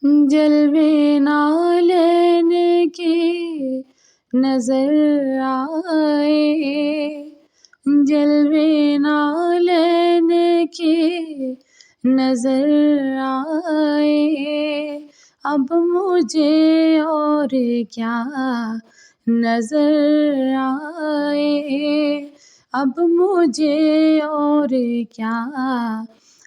جلوے نہ لینے کی نظر آئے، جلوے نہ لینے کی نظر آئے، اب مجھے اور کیا نظر آئے، اب مجھے اور کیا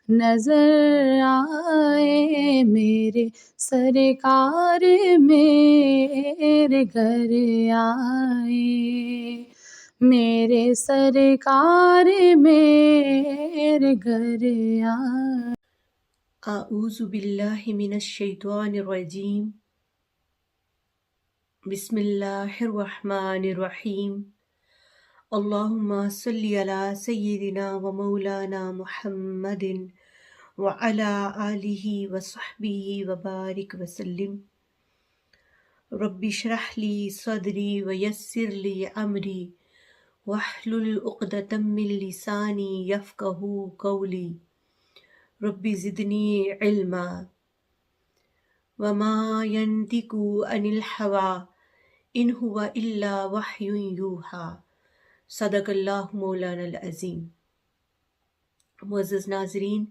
نظر آئے، میرے سرکار میرے گھر آئے، میرے سرکار میرے گھر آئے۔ اعوذ باللہ من الشیطان الرجیم، بسم اللہ الرحمن الرحیم، اللہم صلی علی سیدنا و مولانا محمد وعلی آلہ وصحبہ وبارک وسلم۔ رب اشرح لی صدری ویسر لی امری واحلل عقدۃ من لسانی یفقہوا قولی، رب زدنی علما۔ وما ينطق عن الهوى ان هو الا وحی یوحی، صدق اللہ مولانا العظیم۔ معزز ناظرین،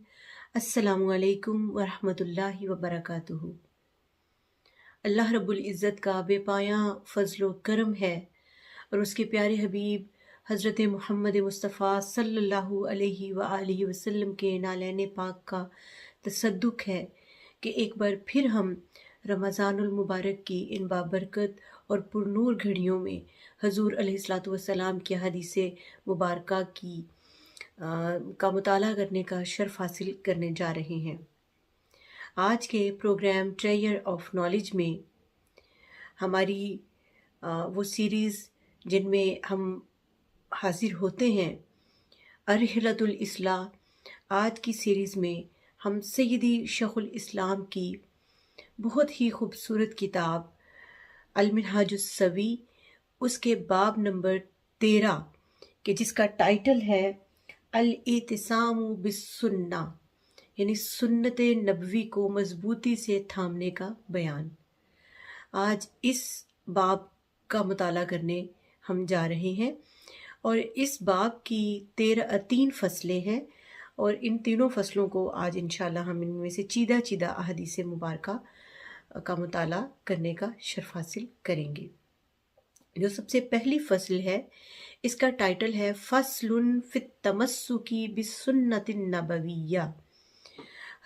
السلام علیکم ورحمۃ اللہ وبرکاتہ۔ اللہ رب العزت کا بے پایاں فضل و کرم ہے اور اس کے پیارے حبیب حضرت محمد مصطفیٰ صلی اللہ علیہ وآلہ وسلم کے نالین پاک کا تصدق ہے کہ ایک بار پھر ہم رمضان المبارک کی ان بابرکت اور پرنور گھڑیوں میں حضور علیہ الصلاۃ والسلام کی حدیث مبارکہ کا مطالعہ کرنے کا شرف حاصل کرنے جا رہے ہیں۔ آج کے پروگرام ٹریئر آف نالج میں ہماری وہ سیریز جن میں ہم حاضر ہوتے ہیں، رحلۃ الاصلاح، آج کی سیریز میں ہم سیدی شیخ الاسلام کی بہت ہی خوبصورت کتاب المنہاج السوی، اس کے باب نمبر 13 کہ جس کا ٹائٹل ہے الاعتصام بالسنہ، یعنی سنت نبوی کو مضبوطی سے تھامنے کا بیان۔ آج اس باب کا مطالعہ کرنے ہم جا رہے ہیں اور اس باب کی 3 فصلیں ہیں، اور ان تینوں فصلوں کو آج انشاءاللہ ہم ان میں سے چیدہ احادیث مبارکہ کا مطالعہ کرنے کا شرف حاصل کریں گے۔ جو سب سے پہلی فصل ہے، اس کا ٹائٹل ہے فصل فی التمسک بالسنت النبویہ،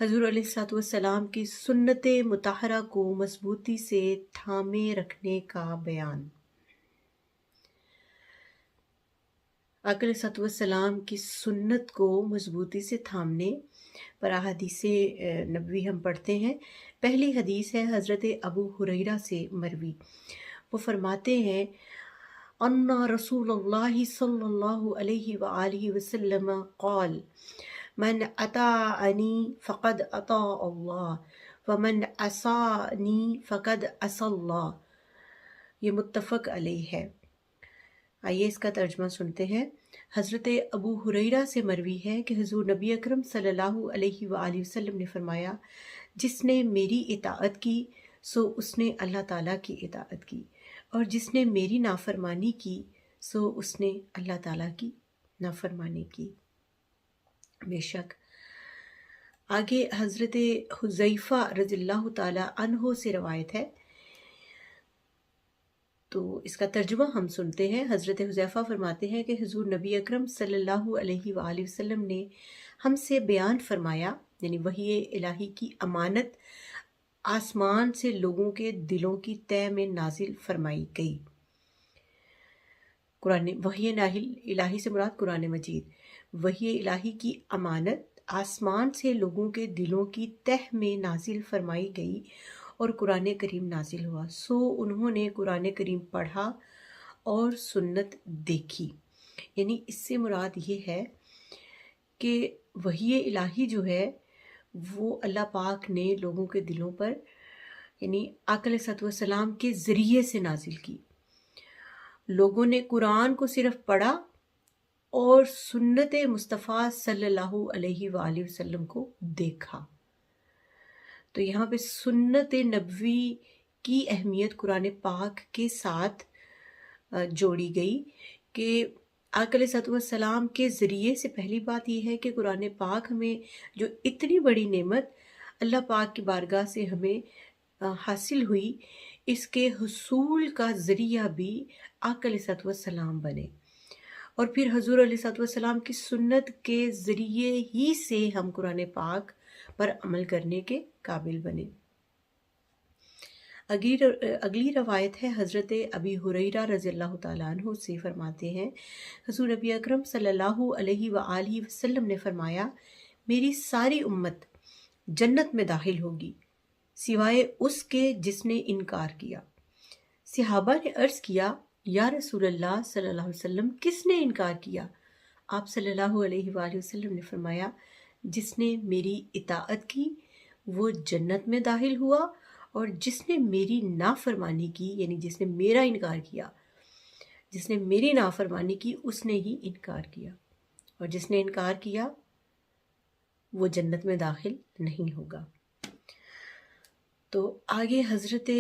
حضور علیہ الصلوۃ والسلام کی سنت مطہرہ کو مضبوطی سے تھامے رکھنے کا بیان۔ آقا علیہ الصلوۃ والسلام کی سنت کو مضبوطی سے تھامنے پر احادیث نبوی ہم پڑھتے ہیں۔ پہلی حدیث ہے حضرت ابو ہریرہ سے مروی، وہ فرماتے ہیں ان رسول اللہ صلی اللہ علیہ وآلہ وسلم قال من اطاعنی فقد اطاع اللہ ومن عصانی فقد عصى اللہ، یہ متفق علیہ ہے۔ آئیے اس کا ترجمہ سنتے ہیں۔ حضرت ابو ہریرہ سے مروی ہے کہ حضور نبی اکرم صلی اللہ علیہ وآلہ وسلم نے فرمایا، جس نے میری اطاعت کی سو اس نے اللہ تعالیٰ کی اطاعت کی، اور جس نے میری نافرمانی کی سو اس نے اللہ تعالیٰ کی نافرمانی کی۔ بے شک آگے حضرت حذیفہ رضی اللہ تعالیٰ عنہ سے روایت ہے، تو اس کا ترجمہ ہم سنتے ہیں۔ حضرت حذیفہ فرماتے ہیں کہ حضور نبی اکرم صلی اللہ علیہ وآلہ وسلم نے ہم سے بیان فرمایا، یعنی وحی الہی کی امانت آسمان سے لوگوں کے دلوں کی تہ میں نازل فرمائی گئی۔ وحی الہی سے مراد قرآن مجید۔ وحی الہی کی امانت آسمان سے لوگوں کے دلوں کی تہ میں نازل فرمائی گئی اور قرآن کریم نازل ہوا، سو انہوں نے قرآن کریم پڑھا اور سنت دیکھی۔ یعنی اس سے مراد یہ ہے کہ وحی الہی جو ہے وہ اللہ پاک نے لوگوں کے دلوں پر، یعنی آقا علیہ الصلوۃ والسلام کے ذریعے سے نازل کی۔ لوگوں نے قرآن کو صرف پڑھا اور سنت مصطفیٰ صلی اللہ علیہ وآلہ وسلم کو دیکھا۔ تو یہاں پہ سنت نبوی کی اہمیت قرآن پاک کے ساتھ جوڑی گئی کہ آقا علیہ الصلوۃ والسلام کے ذریعے سے پہلی بات یہ ہے کہ قرآن پاک ہمیں جو اتنی بڑی نعمت اللہ پاک کی بارگاہ سے ہمیں حاصل ہوئی، اس کے حصول کا ذریعہ بھی آقا علیہ الصلوۃ والسلام بنے، اور پھر حضور علیہ الصلوۃ والسلام کی سنت کے ذریعے ہی سے ہم قرآن پاک پر عمل کرنے کے قابل بنے۔ اگلی روایت ہے حضرت ابی ہریرہ رضی اللہ تعالیٰ عنہ سے، فرماتے ہیں حضور نبی اکرم صلی اللہ علیہ وآلہ وسلم نے فرمایا، میری ساری امت جنت میں داخل ہوگی سوائے اس کے جس نے انکار کیا۔ صحابہ نے عرض کیا، یا رسول اللہ صلی اللہ علیہ وسلم کس نے انکار کیا؟ آپ صلی اللہ علیہ وآلہ وسلم نے فرمایا، جس نے میری اطاعت کی وہ جنت میں داخل ہوا، اور جس نے میری نافرمانی کی، یعنی جس نے میرا انکار کیا، جس نے میری نافرمانی کی اس نے ہی انکار کیا، اور جس نے انکار کیا وہ جنت میں داخل نہیں ہوگا۔ تو آگے حضرت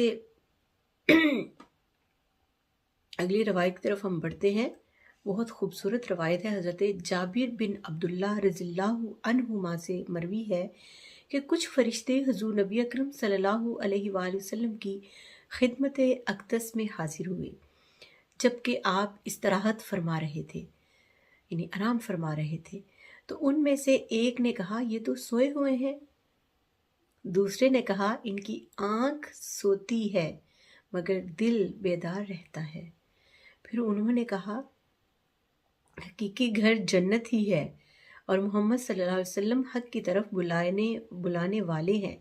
اگلی روایت کی طرف ہم بڑھتے ہیں۔ بہت خوبصورت روایت ہے، حضرت جابر بن عبداللہ رضی اللہ عنہما سے مروی ہے کہ کچھ فرشتے حضور نبی اکرم صلی اللہ علیہ وآلہ وسلم کی خدمت اقدس میں حاضر ہوئے جبکہ آپ استراحت فرما رہے تھے، یعنی آرام فرما رہے تھے۔ تو ان میں سے ایک نے کہا، یہ تو سوئے ہوئے ہیں۔ دوسرے نے کہا، ان کی آنکھ سوتی ہے مگر دل بیدار رہتا ہے۔ پھر انہوں نے کہا، حقیقی گھر جنت ہی ہے، اور محمد صلی اللہ علیہ وسلم حق کی طرف بلانے والے ہیں۔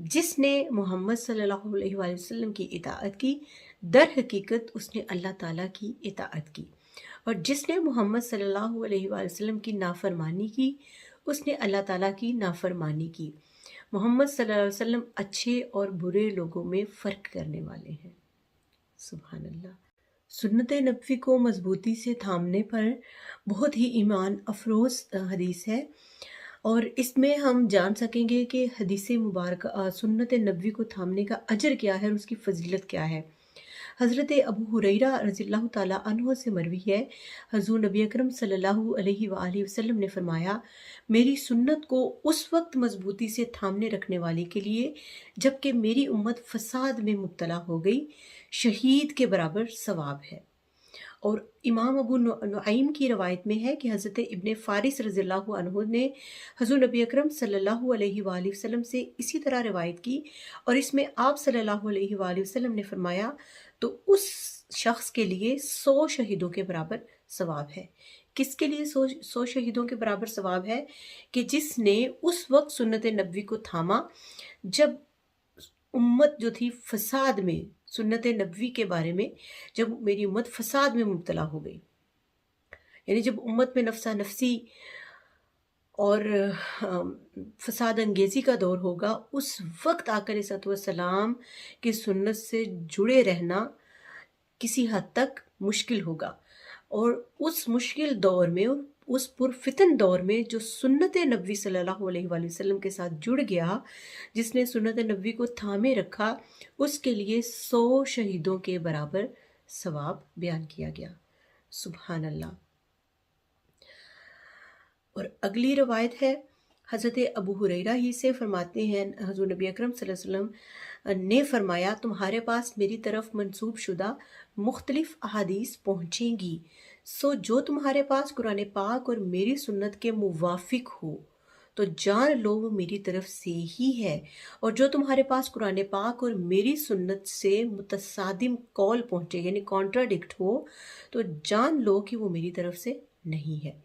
جس نے محمد صلی اللہ علیہ وآلہ وسلم کی اطاعت کی، در حقیقت اس نے اللہ تعالیٰ کی اطاعت کی، اور جس نے محمد صلی اللہ علیہ وآلہ وسلم کی نافرمانی کی اس نے اللہ تعالیٰ کی نافرمانی کی۔ محمد صلی اللہ علیہ وسلم اچھے اور برے لوگوں میں فرق کرنے والے ہیں۔ سبحان اللہ۔ سنت نبوی کو مضبوطی سے تھامنے پر بہت ہی ایمان افروز حدیث ہے، اور اس میں ہم جان سکیں گے کہ حدیث مبارکہ سنت نبوی کو تھامنے کا اجر کیا ہے اور اس کی فضیلت کیا ہے۔ حضرت ابو ہریرہ رضی اللہ تعالیٰ عنہ سے مروی ہے، حضور نبی اکرم صلی اللہ علیہ وآلہ وسلم نے فرمایا، میری سنت کو اس وقت مضبوطی سے تھامنے رکھنے والے کے لیے جبکہ میری امت فساد میں مبتلا ہو گئی شہید کے برابر ثواب ہے۔ اور امام ابو نعیم کی روایت میں ہے کہ حضرت ابن فارس رضی اللہ عنہ نے حضور نبی اکرم صلی اللہ علیہ وآلہ وسلم سے اسی طرح روایت کی، اور اس میں آپ صلی اللہ علیہ وآلہ وسلم نے فرمایا، تو اس شخص کے لیے 100 شہیدوں کے برابر ثواب ہے۔ کس کے لیے 100 شہیدوں کے برابر ثواب ہے؟ کہ جس نے اس وقت سنت نبوی کو تھاما جب امت جو تھی فساد میں، سنت نبوی کے بارے میں جب میری امت فساد میں مبتلا ہو گئی، یعنی جب امت میں نفسا نفسی اور فساد انگیزی کا دور ہوگا، اس وقت آقا علیہ السلام کی سنت سے جڑے رہنا کسی حد تک مشکل ہوگا، اور اس مشکل دور میں، اس پرفتن دور میں جو سنت نبوی صلی اللہ علیہ وآلہ وسلم کے ساتھ جڑ گیا، جس نے سنت نبوی کو تھامے رکھا، اس کے لیے 100 شہیدوں کے برابر ثواب بیان کیا گیا۔ سبحان اللہ۔ اور اگلی روایت ہے حضرت ابو ہریرہ ہی سے، فرماتے ہیں حضور نبی اکرم صلی اللہ علیہ وسلم نے فرمایا، تمہارے پاس میری طرف منسوب شدہ مختلف احادیث پہنچیں گی، سو جو تمہارے پاس قرآن پاک اور میری سنت کے موافق ہو تو جان لو وہ میری طرف سے ہی ہے، اور جو تمہارے پاس قرآن پاک اور میری سنت سے متصادم قول پہنچے، یعنی کانٹراڈکٹ ہو، تو جان لو کہ وہ میری طرف سے نہیں ہے۔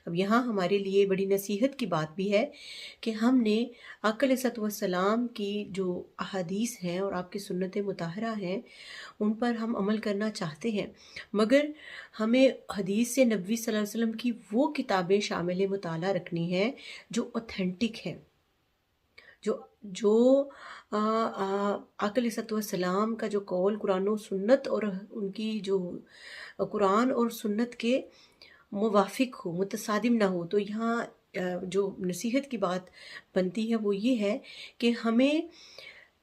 اب یہاں ہمارے لیے بڑی نصیحت کی بات بھی ہے کہ ہم نے آقا علیہ السلام کی جو احادیث ہیں اور آپ کی سنت مطہرہ ہیں ان پر ہم عمل کرنا چاہتے ہیں، مگر ہمیں حدیث نبوی صلی اللہ علیہ وسلم کی وہ کتابیں شامل مطالعہ رکھنی ہیں جو اوتھینٹک ہیں، جو آقا علیہ السلام کا جو قول قرآن و سنت اور ان کی جو قرآن اور سنت کے موافق ہو، متصادم نہ ہو۔ تو یہاں جو نصیحت کی بات بنتی ہے وہ یہ ہے کہ ہمیں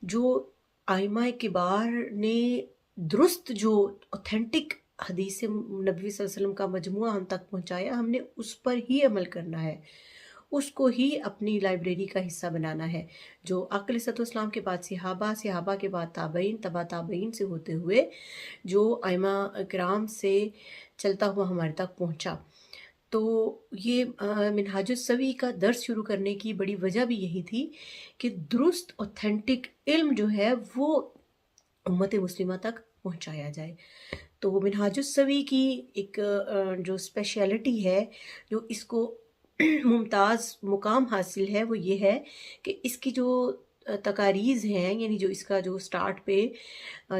جو آئمہ کبار نے درست جو اوتھینٹک حدیث نبوی صلی اللہ علیہ وسلم کا مجموعہ ہم تک پہنچایا، ہم نے اس پر ہی عمل کرنا ہے، اس کو ہی اپنی لائبریری کا حصہ بنانا ہے۔ جو آقا علیہ الصلوۃ والسلام کے بعد صحابہ، صحابہ کے بعد تابعین، تبع تابعین سے ہوتے ہوئے جو ائمہ کرام سے چلتا ہوا ہمارے تک پہنچا۔ تو یہ منہاج السوی کا درس شروع کرنے کی بڑی وجہ بھی یہی تھی کہ درست اوتھینٹک علم جو ہے وہ امت مسلمہ تک پہنچایا جائے۔ تو منہاج السوی کی ایک جو اسپیشلٹی ہے، جو اس کو ممتاز مقام حاصل ہے، وہ یہ ہے کہ اس کی جو تقاریز ہیں، یعنی جو اس کا جو سٹارٹ پہ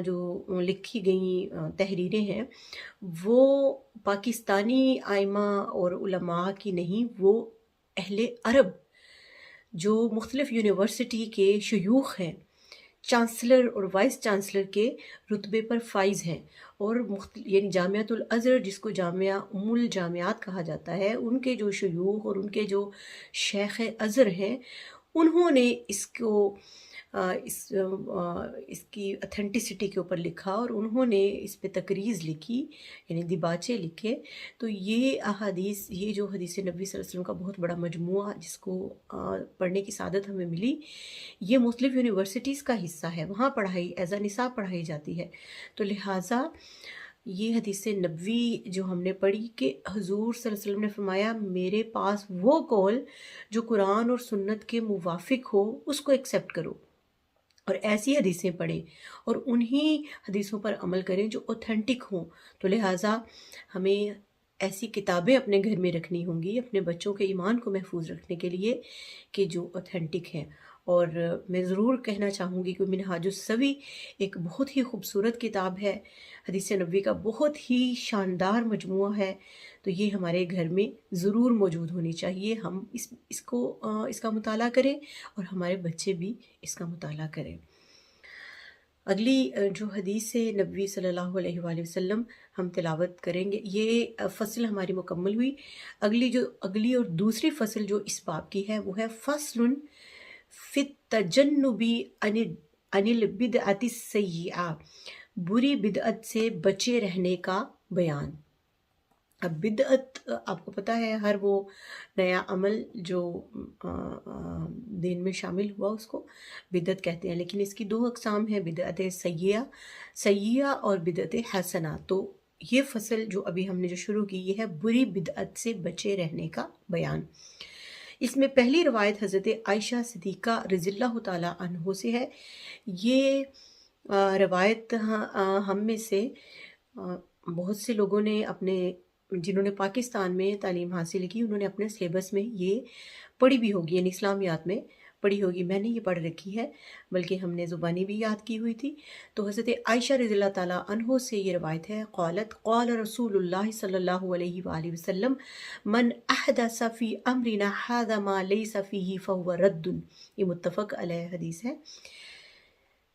جو لکھی گئیں تحریریں ہیں، وہ پاکستانی ائمہ اور علماء کی نہیں، وہ اہل عرب جو مختلف یونیورسٹی کے شیوخ ہیں، چانسلر اور وائس چانسلر کے رتبے پر فائز ہیں، اور یعنی جامعۃ الازہر جس کو جامعہ ام الجامعات کہا جاتا ہے، ان کے جو شیوخ اور ان کے جو شیخ ازہر ہیں، انہوں نے اس کو اس کی اتھینٹسٹی کے اوپر لکھا، اور انہوں نے اس پہ تقریز لکھی، یعنی دیباچے لکھے۔ تو یہ احادیث، یہ جو حدیث نبوی صلی اللہ علیہ وسلم کا بہت بڑا مجموعہ جس کو پڑھنے کی سعادت ہمیں ملی، یہ مختلف یونیورسٹیز کا حصہ ہے، وہاں پڑھائی ایز اے نصاب پڑھائی جاتی ہے۔ تو لہٰذا یہ حدیث نبوی جو ہم نے پڑھی کہ حضور صلی اللہ علیہ وسلم نے فرمایا، میرے پاس وہ قول جو قرآن اور سنت کے موافق ہو اس کو ایکسیپٹ کرو، اور ایسی حدیثیں پڑھیں اور انہی حدیثوں پر عمل کریں جو اوتھینٹک ہوں۔ تو لہٰذا ہمیں ایسی کتابیں اپنے گھر میں رکھنی ہوں گی اپنے بچوں کے ایمان کو محفوظ رکھنے کے لیے کہ جو اوتھینٹک ہیں۔ اور میں ضرور کہنا چاہوں گی کہ منہاج السوی ایک بہت ہی خوبصورت کتاب ہے، حدیث نبوی کا بہت ہی شاندار مجموعہ ہے، تو یہ ہمارے گھر میں ضرور موجود ہونی چاہیے۔ ہم اس کا مطالعہ کریں اور ہمارے بچے بھی اس کا مطالعہ کریں۔ اگلی جو حدیث نبوی صلی اللہ علیہ وآلہ وسلم ہم تلاوت کریں گے، یہ فصل ہماری مکمل ہوئی۔ اگلی اور دوسری فصل جو اس باب کی ہے وہ ہے فصل فی التجنب عن البدعۃ السیئہ، بری بدعت سے بچے رہنے کا بیان۔ اب بدعت آپ کو پتہ ہے، ہر وہ نیا عمل جو دین میں شامل ہوا اس کو بدعت کہتے ہیں، لیکن اس کی دو اقسام ہیں، بدعت سیئہ اور بدعت حسنہ۔ تو یہ فصل جو ابھی ہم نے جو شروع کی، یہ ہے بری بدعت سے بچے رہنے کا بیان۔ اس میں پہلی روایت حضرت عائشہ صدیقہ رضی اللہ تعالیٰ عنہ سے ہے۔ یہ روایت ہم میں سے بہت سے لوگوں نے جنہوں نے پاکستان میں تعلیم حاصل کی، انہوں نے اپنے سلیبس میں یہ پڑھی بھی ہوگی، یعنی اسلامیات میں پڑھی ہوگی۔ میں نے یہ پڑھ رکھی ہے، بلکہ ہم نے زبانی بھی یاد کی ہوئی تھی۔ تو حضرت عائشہ رضی اللہ تعالیٰ عنہ سے یہ روایت ہے، قالت قال رسول اللہ صلی اللہ علیہ وآلہ وسلم من احدث فی امرنا ھذا ما لیس فیہ فہو رد۔ یہ متفق علیہ حدیث ہے۔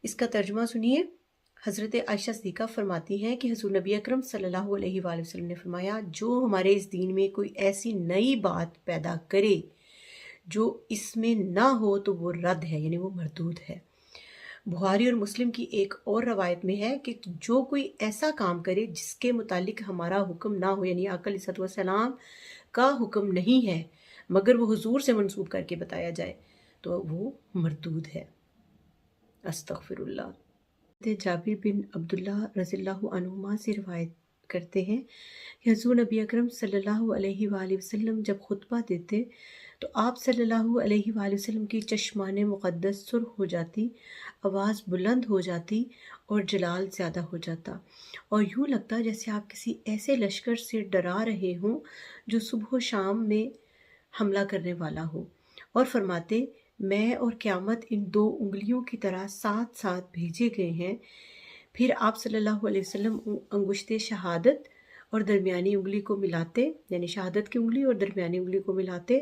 اس کا ترجمہ سنیے۔ حضرت عائشہ صدیقہ فرماتی ہیں کہ حضور نبی اکرم صلی اللہ علیہ وآلہ وسلم نے فرمایا، جو ہمارے اس دین میں کوئی ایسی نئی بات پیدا کرے جو اس میں نہ ہو تو وہ رد ہے، یعنی وہ مردود ہے۔ بخاری اور مسلم کی ایک اور روایت میں ہے کہ جو کوئی ایسا کام کرے جس کے متعلق ہمارا حکم نہ ہو، یعنی آقا علیہ الصلوۃ والسلام کا حکم نہیں ہے مگر وہ حضور سے منسوب کر کے بتایا جائے، تو وہ مردود ہے۔ استغفر اللہ۔ جابر بن عبداللہ رضی اللہ عنہما سے روایت کرتے ہیں کہ حضور نبی اکرم صلی اللہ علیہ وآلہ وسلم جب خطبہ دیتے تو آپ صلی اللہ علیہ وآلہ وسلم کی چشمان مقدس سرخ ہو جاتی، آواز بلند ہو جاتی اور جلال زیادہ ہو جاتا، اور یوں لگتا جیسے آپ کسی ایسے لشکر سے ڈرا رہے ہوں جو صبح و شام میں حملہ کرنے والا ہو، اور فرماتے، میں اور قیامت ان دو انگلیوں کی طرح ساتھ ساتھ بھیجے گئے ہیں۔ پھر آپ صلی اللہ علیہ وسلم انگشت شہادت اور درمیانی انگلی کو ملاتے، یعنی شہادت کی انگلی اور درمیانی انگلی کو ملاتے،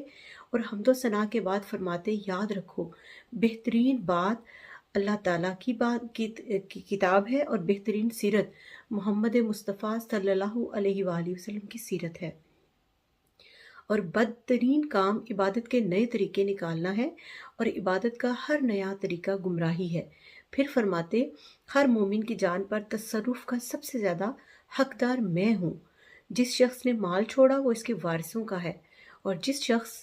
اور حمد و ثنا کے بعد فرماتے، یاد رکھو بہترین بات اللہ تعالیٰ کی کتاب ہے اور بہترین سیرت محمد مصطفیٰ صلی اللہ علیہ وآلہ وسلم کی سیرت ہے، اور بدترین کام عبادت کے نئے طریقے نکالنا ہے، اور عبادت کا ہر نیا طریقہ گمراہی ہے۔ پھر فرماتے، ہر مومن کی جان پر تصرف کا سب سے زیادہ حقدار میں ہوں۔ جس شخص نے مال چھوڑا وہ اس کے وارثوں کا ہے، اور جس شخص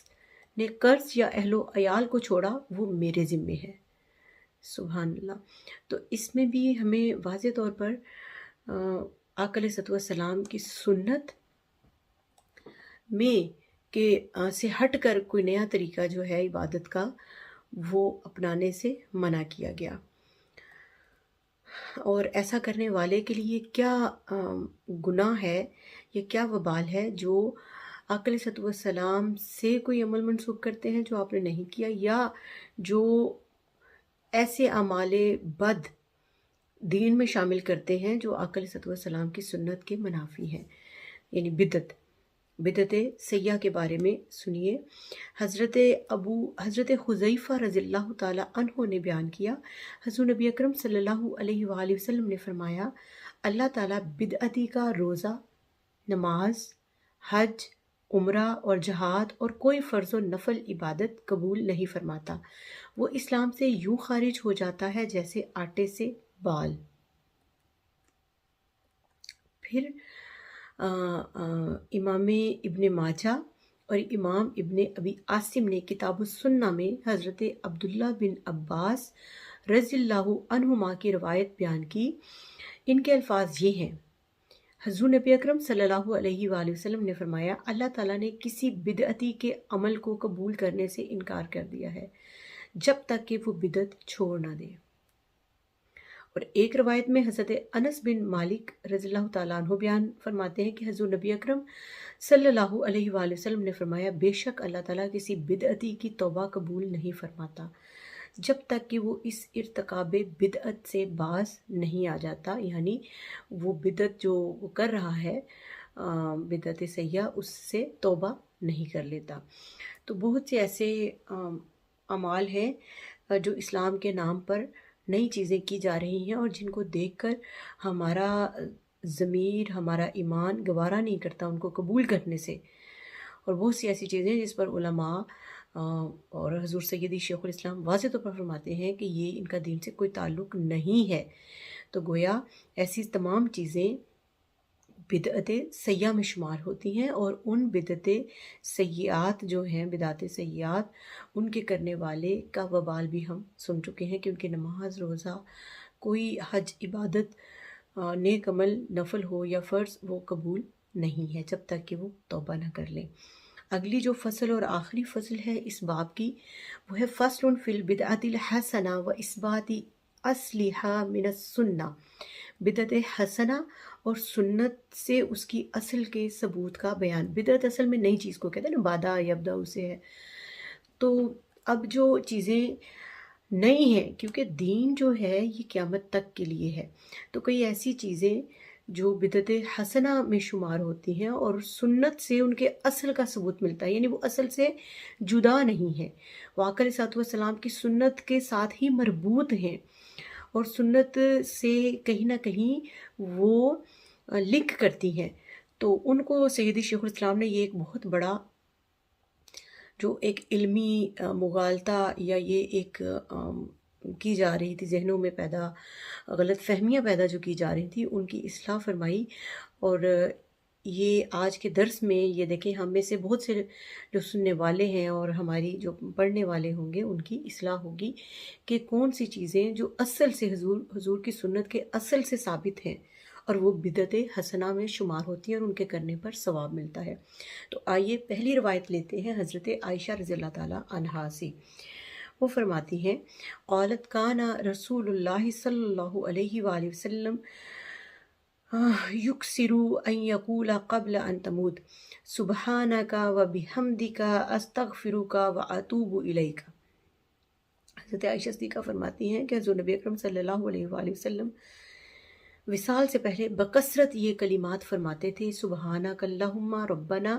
نے قرض یا اہل و عیال کو چھوڑا وہ میرے ذمے ہے۔ سبحان اللہ۔ تو اس میں بھی ہمیں واضح طور پر آقا علیہ السلام کی سنت میں کہ سے ہٹ کر کوئی نیا طریقہ جو ہے عبادت کا وہ اپنانے سے منع کیا گیا۔ اور ایسا کرنے والے کے لیے کیا گناہ ہے یا کیا وبال ہے جو آقا علیہ السلام سے کوئی عمل منسوخ کرتے ہیں جو آپ نے نہیں کیا، یا جو ایسے اعمال بد دین میں شامل کرتے ہیں جو آقا علیہ السلام کی سنت کے منافی ہیں، یعنی بدعت سیاح کے بارے میں سنیے۔ حضرت حذیفہ رضی اللہ تعالی عنہ نے بیان کیا، حضور نبی اکرم صلی اللہ علیہ وآلہ وسلم نے فرمایا، اللہ تعالیٰ بدعتی کا روزہ، نماز، حج، عمرہ اور جہاد اور کوئی فرض و نفل عبادت قبول نہیں فرماتا۔ وہ اسلام سے یوں خارج ہو جاتا ہے جیسے آٹے سے بال۔ پھر امام ابن ماجہ اور امام ابن ابی عاصم نے کتاب السنہ میں حضرت عبداللہ بن عباس رضی اللہ عنہما کی روایت بیان کی۔ ان کے الفاظ یہ ہیں، حضور نبی اکرم صلی اللہ علیہ وآلہ وسلم نے فرمایا، اللہ تعالیٰ نے کسی بدعتی کے عمل کو قبول کرنے سے انکار کر دیا ہے جب تک کہ وہ بدعت چھوڑ نہ دے۔ اور ایک روایت میں حضرت انس بن مالک رضی اللہ تعالیٰ عنہ بیان فرماتے ہیں کہ حضور نبی اکرم صلی اللہ علیہ وآلہ وسلم نے فرمایا، بے شک اللہ تعالیٰ کسی بدعتی کی توبہ قبول نہیں فرماتا جب تک کہ وہ اس ارتکاب بدعت سے باز نہیں آ جاتا، یعنی وہ بدعت جو وہ کر رہا ہے بدعت سیاح، اس سے توبہ نہیں کر لیتا۔ تو بہت سے ایسے اعمال ہیں جو اسلام کے نام پر نئی چیزیں کی جا رہی ہیں اور جن کو دیکھ کر ہمارا ضمیر، ہمارا ایمان گوارا نہیں کرتا ان کو قبول کرنے سے۔ اور بہت سی ایسی چیزیں جس پر علماء اور حضور سیدی شیخ الاسلام واضح طور پر فرماتے ہیں کہ یہ ان کا دین سے کوئی تعلق نہیں ہے۔ تو گویا ایسی تمام چیزیں بدعت سیاح میں شمار ہوتی ہیں، اور ان بدعت سیئات جو ہیں، بدعت سیئات، ان کے کرنے والے کا وبال بھی ہم سن چکے ہیں کہ ان کی نماز، روزہ، کوئی حج عبادت، نیک عمل نفل ہو یا فرض، وہ قبول نہیں ہے جب تک کہ وہ توبہ نہ کر لیں۔ اگلی جو فصل اور آخری فصل ہے اس باب کی، وہ ہے فصل فی البدعۃ الحسنہ و اثبات اصلھا من السنہ۔ بدعت حسنہ اور سنت سے اس کی اصل کے ثبوت کا بیان۔ بدعت اصل میں نئی چیز کو کہتے ہیں نا، بادہ یبدأ اسے ہے۔ تو اب جو چیزیں نئی ہیں، کیونکہ دین جو ہے یہ قیامت تک کے لیے ہے، تو کئی ایسی چیزیں جو بدعت حسنہ میں شمار ہوتی ہیں اور سنت سے ان کے اصل کا ثبوت ملتا ہے، یعنی وہ اصل سے جدا نہیں ہے، وہ آقا علیہ السلام کی سنت کے ساتھ ہی مربوط ہیں، اور سنت سے کہیں نہ کہیں وہ لنک کرتی ہیں۔ تو ان کو سیدی شیخ الاسلام نے یہ ایک بہت بڑا جو ایک علمی مغالطہ یا یہ ایک کی جا رہی تھی ذہنوں میں پیدا، غلط فہمیاں پیدا جو کی جا رہی تھی، ان کی اصلاح فرمائی۔ اور یہ آج کے درس میں یہ دیکھیں، ہم میں سے بہت سے جو سننے والے ہیں اور ہماری جو پڑھنے والے ہوں گے ان کی اصلاح ہوگی کہ کون سی چیزیں جو اصل سے حضور کی سنت کے اصل سے ثابت ہیں اور وہ بدعت حسنہ میں شمار ہوتی ہیں اور ان کے کرنے پر ثواب ملتا ہے۔ تو آئیے پہلی روایت لیتے ہیں حضرت عائشہ رضی اللہ تعالیٰ عنہا سے۔ وہ فرماتی ہیں، قالت کان رسول اللہ صلی اللہ علیہ وآلہ وسلم یکثر ان یقول قبل ان تموت سبحانک وبحمدک استغفرک واتوب الیک۔ حضرت عائشہ صدیقہ فرماتی ہیں کہ حضور نبی اکرم صلی اللہ علیہ وآلہ وسلم وصال سے پہلے بکثرت یہ کلمات فرماتے تھے، سبحانک اللہم ربنا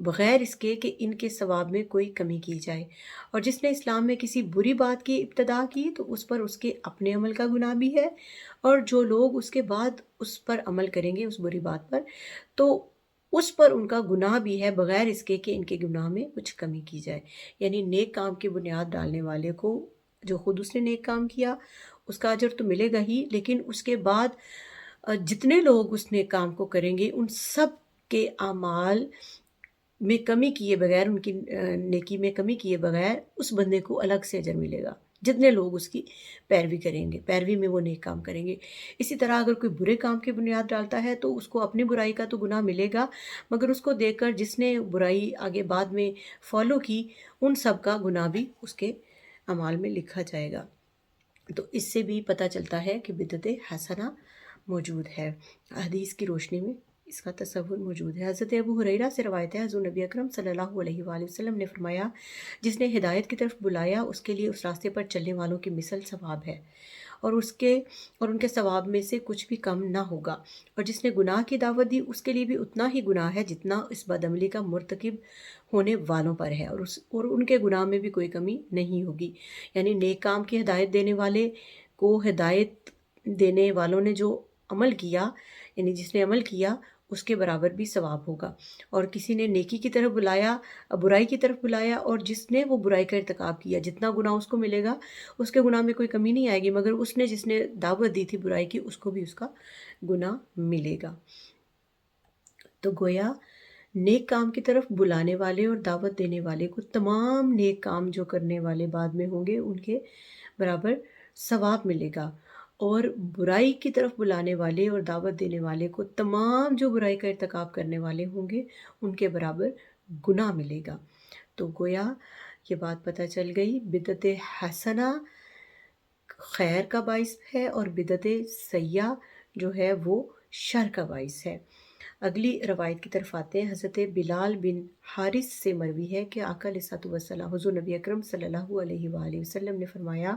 بغیر اس کے کہ ان کے ثواب میں کوئی کمی کی جائے۔ اور جس نے اسلام میں کسی بری بات کی ابتدا کی تو اس پر اس کے اپنے عمل کا گناہ بھی ہے، اور جو لوگ اس کے بعد اس پر عمل کریں گے اس بری بات پر، تو اس پر ان کا گناہ بھی ہے، بغیر اس کے کہ ان کے گناہ میں کچھ کمی کی جائے۔ یعنی نیک کام کی بنیاد ڈالنے والے کو، جو خود اس نے نیک کام کیا، اس کا اجر تو ملے گا ہی، لیکن اس کے بعد جتنے لوگ اس نیک کام کو کریں گے ان سب کے اعمال میں کمی کیے بغیر، ان کی نیکی میں کمی کیے بغیر اس بندے کو الگ سے اجر ملے گا، جتنے لوگ اس کی پیروی کریں گے، پیروی میں وہ نیک کام کریں گے۔ اسی طرح اگر کوئی برے کام کی بنیاد ڈالتا ہے تو اس کو اپنی برائی کا تو گناہ ملے گا، مگر اس کو دیکھ کر جس نے برائی آگے بعد میں فالو کی ان سب کا گناہ بھی اس کے اعمال میں لکھا جائے گا۔ تو اس سے بھی پتہ چلتا ہے کہ بدعت حسنہ موجود ہے، حدیث کی روشنی میں اس کا تصور موجود ہے۔ حضرت ابو ہریرہ سے روایت ہے، حضور نبی اکرم صلی اللہ علیہ وآلہ وسلم نے فرمایا، جس نے ہدایت کی طرف بلایا اس کے لیے اس راستے پر چلنے والوں کی مثل ثواب ہے، اور ان کے ثواب میں سے کچھ بھی کم نہ ہوگا، اور جس نے گناہ کی دعوت دی اس کے لیے بھی اتنا ہی گناہ ہے جتنا اس بدعملی کا مرتکب ہونے والوں پر ہے، اور ان کے گناہ میں بھی کوئی کمی نہیں ہوگی۔ یعنی نیک کام کی ہدایت دینے والے کو ہدایت دینے والوں نے جو عمل کیا، یعنی جس نے عمل کیا اس کے برابر بھی ثواب ہوگا، اور کسی نے نیکی کی طرف بلایا، برائی کی طرف بلایا، اور جس نے وہ برائی کا ارتکاب کیا جتنا گناہ اس کو ملے گا اس کے گناہ میں کوئی کمی نہیں آئے گی، مگر جس نے دعوت دی تھی برائی کی اس کو بھی اس کا گناہ ملے گا۔ تو گویا نیک کام کی طرف بلانے والے اور دعوت دینے والے کو تمام نیک کام جو کرنے والے بعد میں ہوں گے ان کے برابر ثواب ملے گا، اور برائی کی طرف بلانے والے اور دعوت دینے والے کو تمام جو برائی کا ارتکاب کرنے والے ہوں گے ان کے برابر گناہ ملے گا۔ تو گویا یہ بات پتہ چل گئی، بدعت حسنہ خیر کا باعث ہے اور بدعت سیئہ جو ہے وہ شر کا باعث ہے۔ اگلی روایت کی طرف آتے ہیں۔ حضرت بلال بن حارث سے مروی ہے کہ آقا علیہ الصلوۃ والسلام، حضور نبی اکرم صلی اللہ علیہ وآلہ وسلم نے فرمایا،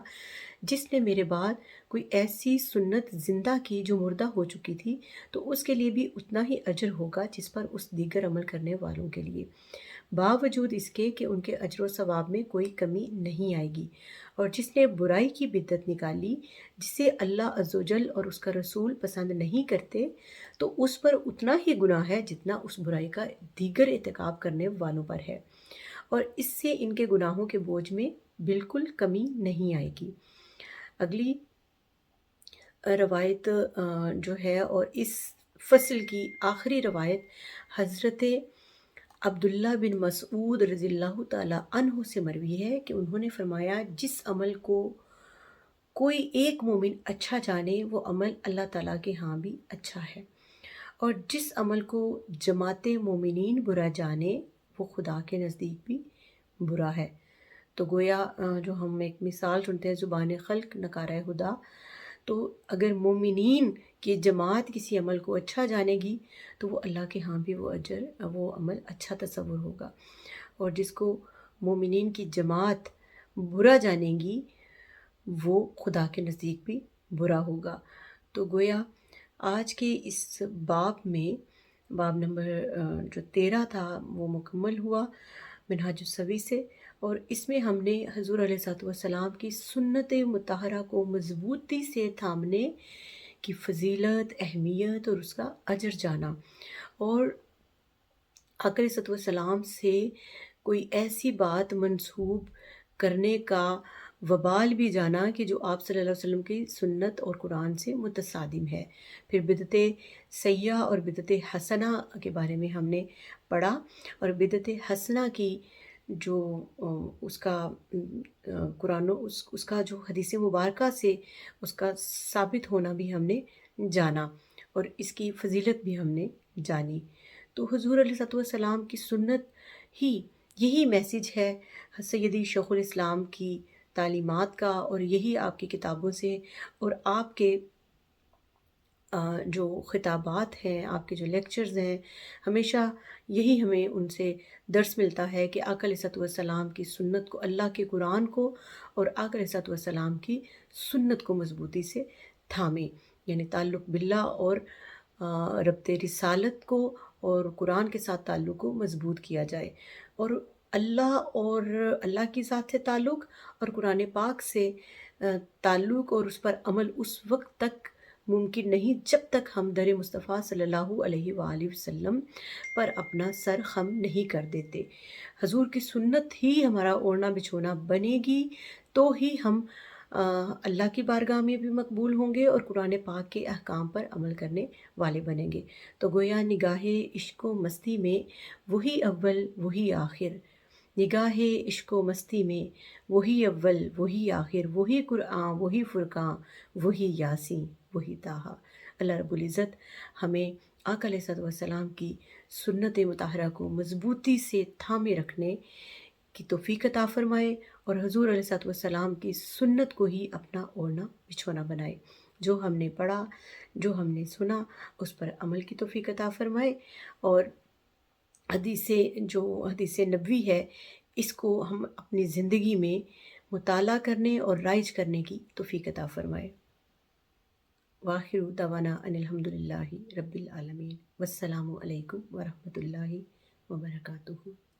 جس نے میرے بعد کوئی ایسی سنت زندہ کی جو مردہ ہو چکی تھی تو اس کے لیے بھی اتنا ہی اجر ہوگا جس پر اس دیگر عمل کرنے والوں کے لیے، باوجود اس کے کہ ان کے اجر و ثواب میں کوئی کمی نہیں آئے گی۔ اور جس نے برائی کی بدعت نکالی جسے اللہ عز و جل اور اس کا رسول پسند نہیں کرتے تو اس پر اتنا ہی گناہ ہے جتنا اس برائی کا دیگر ارتکاب کرنے والوں پر ہے، اور اس سے ان کے گناہوں کے بوجھ میں بالکل کمی نہیں آئے گی۔ اگلی روایت جو ہے اور اس فصل کی آخری روایت حضرت عبداللہ بن مسعود رضی اللہ تعالیٰ عنہ سے مروی ہے کہ انہوں نے فرمایا، جس عمل کو کوئی ایک مومن اچھا جانے وہ عمل اللہ تعالیٰ کے ہاں بھی اچھا ہے، اور جس عمل کو جماعت مومنین برا جانے وہ خدا کے نزدیک بھی برا ہے۔ تو گویا جو ہم ایک مثال سنتے ہیں، زبان خلق نکارہ خدا، تو اگر مومنین کی جماعت کسی عمل کو اچھا جانے گی تو وہ اللہ کے ہاں بھی وہ عمل اچھا تصور ہوگا، اور جس کو مومنین کی جماعت برا جانے گی وہ خدا کے نزدیک بھی برا ہوگا۔ تو گویا آج کے اس باب میں باب نمبر جو 13 تھا وہ مکمل ہوا منہاج السوی سے، اور اس میں ہم نے حضور علیہ الصلوۃ والسلام کی سنت مطہرہ کو مضبوطی سے تھامنے کی فضیلت، اہمیت اور اس کا اجر جانا، اور آقا علیہ الصلوۃ والسلام سے کوئی ایسی بات منسوب کرنے کا وبال بھی جانا کہ جو آپ صلی اللہ علیہ وسلم کی سنت اور قرآن سے متصادم ہے۔ پھر بدعت سیئہ اور بدعت حسنہ کے بارے میں ہم نے پڑھا، اور بدعت حسنہ کی جو اس کا قرآن اس کا جو حدیث مبارکہ سے اس کا ثابت ہونا بھی ہم نے جانا، اور اس کی فضیلت بھی ہم نے جانی۔ تو حضور علیہ الصلوۃ والسلام کی سنت ہی یہی میسیج ہے سیدی شیخ الاسلام کی تعلیمات کا، اور یہی آپ کی کتابوں سے اور آپ کے جو خطابات ہیں، آپ کے جو لیکچرز ہیں، ہمیشہ یہی ہمیں ان سے درس ملتا ہے کہ آقا علیہ الصلوۃ والسلام کی سنت کو، اللہ کے قرآن کو اور آقا علیہ الصلوۃ والسلام کی سنت کو مضبوطی سے تھامیں، یعنی تعلق باللہ اور ربط رسالت کو اور قرآن کے ساتھ تعلق کو مضبوط کیا جائے، اور اللہ کی ذات سے تعلق اور قرآن پاک سے تعلق اور اس پر عمل اس وقت تک ممکن نہیں جب تک ہم در مصطفیٰ صلی اللہ علیہ وآلہ وسلم پر اپنا سر خم نہیں کر دیتے۔ حضور کی سنت ہی ہمارا اوڑھنا بچھونا بنے گی تو ہی ہم اللہ کی بارگاہ میں بھی مقبول ہوں گے اور قرآن پاک کے احکام پر عمل کرنے والے بنیں گے۔ تو گویا نگاہ عشق و مستی میں وہی اول وہی آخر، نگاہ عشق و مستی میں وہی اول وہی آخر، وہی قرآن وہی فرقان وہی یاسین وہی طٰہٰ۔ اللہ رب العزت ہمیں آقا علیہ الصلوۃ والسلام کی سنت مطہرہ کو مضبوطی سے تھامے رکھنے کی توفیق عطا فرمائے، اور حضور علیہ الصلوۃ والسلام کی سنت کو ہی اپنا اوڑھنا بچھونا بنائے۔ جو ہم نے پڑھا، جو ہم نے سنا، اس پر عمل کی توفیق عطا فرمائے، اور حدیث نبوی ہے اس کو ہم اپنی زندگی میں مطالعہ کرنے اور رائج کرنے کی توفیق عطا فرمائے۔ وآخر دعوانا ان الحمد للہ رب العالمین، والسلام علیکم ورحمۃ اللہ وبرکاتہ۔